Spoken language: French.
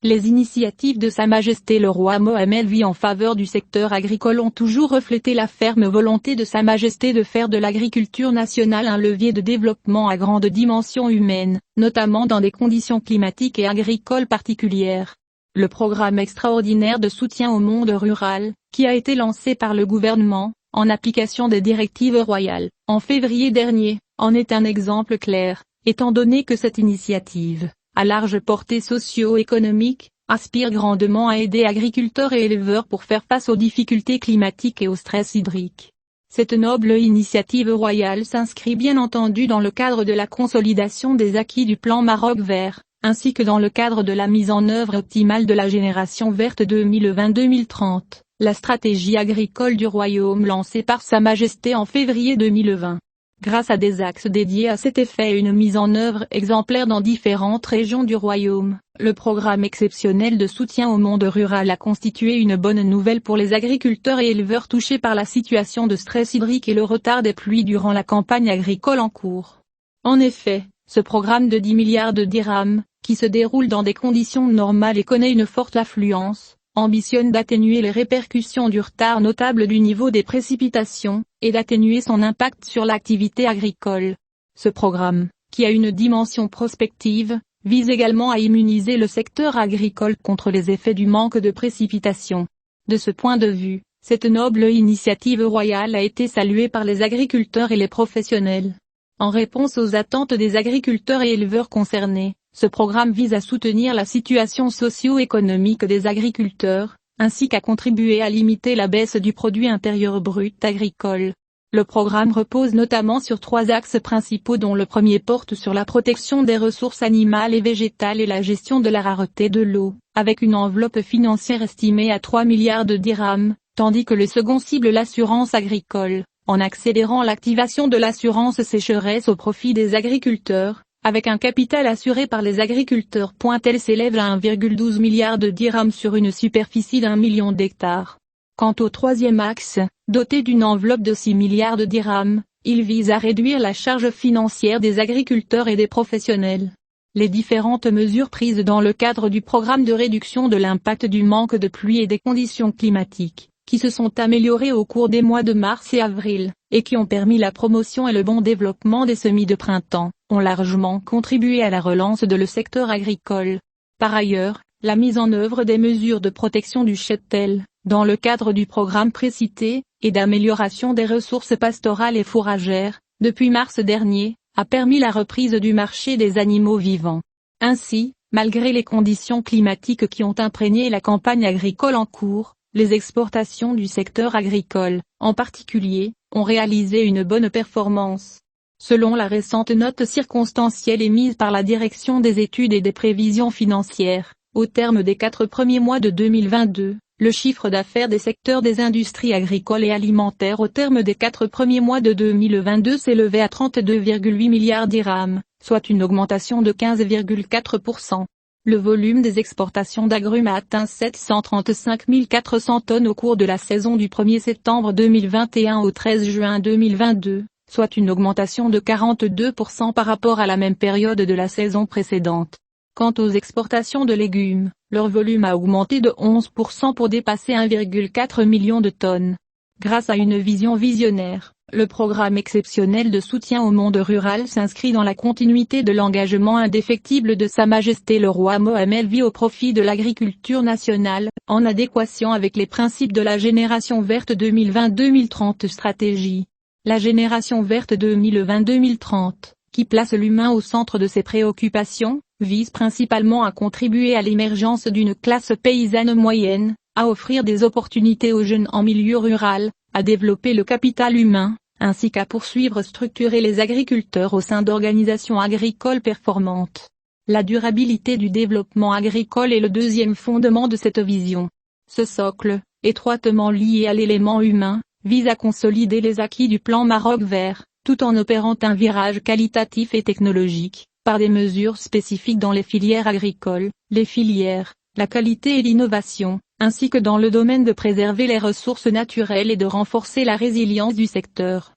Les initiatives de Sa Majesté le roi Mohammed V en faveur du secteur agricole ont toujours reflété la ferme volonté de Sa Majesté de faire de l'agriculture nationale un levier de développement à grande dimension humaine, notamment dans des conditions climatiques et agricoles particulières. Le programme extraordinaire de soutien au monde rural, qui a été lancé par le gouvernement, en application des directives royales, en février dernier, en est un exemple clair, étant donné que cette initiative, à large portée socio-économique, aspire grandement à aider agriculteurs et éleveurs pour faire face aux difficultés climatiques et au stress hydrique. Cette noble initiative royale s'inscrit bien entendu dans le cadre de la consolidation des acquis du plan Maroc vert, ainsi que dans le cadre de la mise en œuvre optimale de la génération verte 2020-2030, la stratégie agricole du royaume lancée par Sa Majesté en février 2020. Grâce à des axes dédiés à cet effet et une mise en œuvre exemplaire dans différentes régions du royaume, le programme exceptionnel de soutien au monde rural a constitué une bonne nouvelle pour les agriculteurs et éleveurs touchés par la situation de stress hydrique et le retard des pluies durant la campagne agricole en cours. En effet, ce programme de 10 milliards de dirhams, qui se déroule dans des conditions normales et connaît une forte affluence, ambitionne d'atténuer les répercussions du retard notable du niveau des précipitations, et d'atténuer son impact sur l'activité agricole. Ce programme, qui a une dimension prospective, vise également à immuniser le secteur agricole contre les effets du manque de précipitations. De ce point de vue, cette noble initiative royale a été saluée par les agriculteurs et les professionnels. En réponse aux attentes des agriculteurs et éleveurs concernés, ce programme vise à soutenir la situation socio-économique des agriculteurs, ainsi qu'à contribuer à limiter la baisse du produit intérieur brut agricole. Le programme repose notamment sur 3 axes principaux dont le premier porte sur la protection des ressources animales et végétales et la gestion de la rareté de l'eau, avec une enveloppe financière estimée à 3 milliards de dirhams, tandis que le second cible l'assurance agricole, en accélérant l'activation de l'assurance sécheresse au profit des agriculteurs, avec un capital assuré par les agriculteurs. Elle s'élève à 1,12 milliard de dirhams sur une superficie d'1 million d'hectares. Quant au troisième axe, doté d'une enveloppe de 6 milliards de dirhams, il vise à réduire la charge financière des agriculteurs et des professionnels. Les différentes mesures prises dans le cadre du programme de réduction de l'impact du manque de pluie et des conditions climatiques, qui se sont améliorées au cours des mois de mars et avril, et qui ont permis la promotion et le bon développement des semis de printemps, ont largement contribué à la relance de le secteur agricole. Par ailleurs, la mise en œuvre des mesures de protection du cheptel, dans le cadre du programme précité, et d'amélioration des ressources pastorales et fourragères, depuis mars dernier, a permis la reprise du marché des animaux vivants. Ainsi, malgré les conditions climatiques qui ont imprégné la campagne agricole en cours, les exportations du secteur agricole, en particulier, ont réalisé une bonne performance. Selon la récente note circonstancielle émise par la Direction des études et des prévisions financières, au terme des 4 premiers mois de 2022, le chiffre d'affaires des secteurs des industries agricoles et alimentaires au terme des 4 premiers mois de 2022 s'élevait à 32,8 milliards dirhams, soit une augmentation de 15,4%. Le volume des exportations d'agrumes a atteint 735 400 tonnes au cours de la saison du 1er septembre 2021 au 13 juin 2022, soit une augmentation de 42% par rapport à la même période de la saison précédente. Quant aux exportations de légumes, leur volume a augmenté de 11% pour dépasser 1,4 million de tonnes. Grâce à une vision visionnaire, le programme exceptionnel de soutien au monde rural s'inscrit dans la continuité de l'engagement indéfectible de Sa Majesté le roi Mohammed V au profit de l'agriculture nationale, en adéquation avec les principes de la génération verte 2020-2030 stratégie. La génération verte 2020-2030, qui place l'humain au centre de ses préoccupations, vise principalement à contribuer à l'émergence d'une classe paysanne moyenne, à offrir des opportunités aux jeunes en milieu rural, à développer le capital humain, ainsi qu'à poursuivre structurer les agriculteurs au sein d'organisations agricoles performantes. La durabilité du développement agricole est le deuxième fondement de cette vision. Ce socle, étroitement lié à l'élément humain, vise à consolider les acquis du plan Maroc vert, tout en opérant un virage qualitatif et technologique, par des mesures spécifiques dans les filières agricoles, les filières, la qualité et l'innovation, ainsi que dans le domaine de préserver les ressources naturelles et de renforcer la résilience du secteur.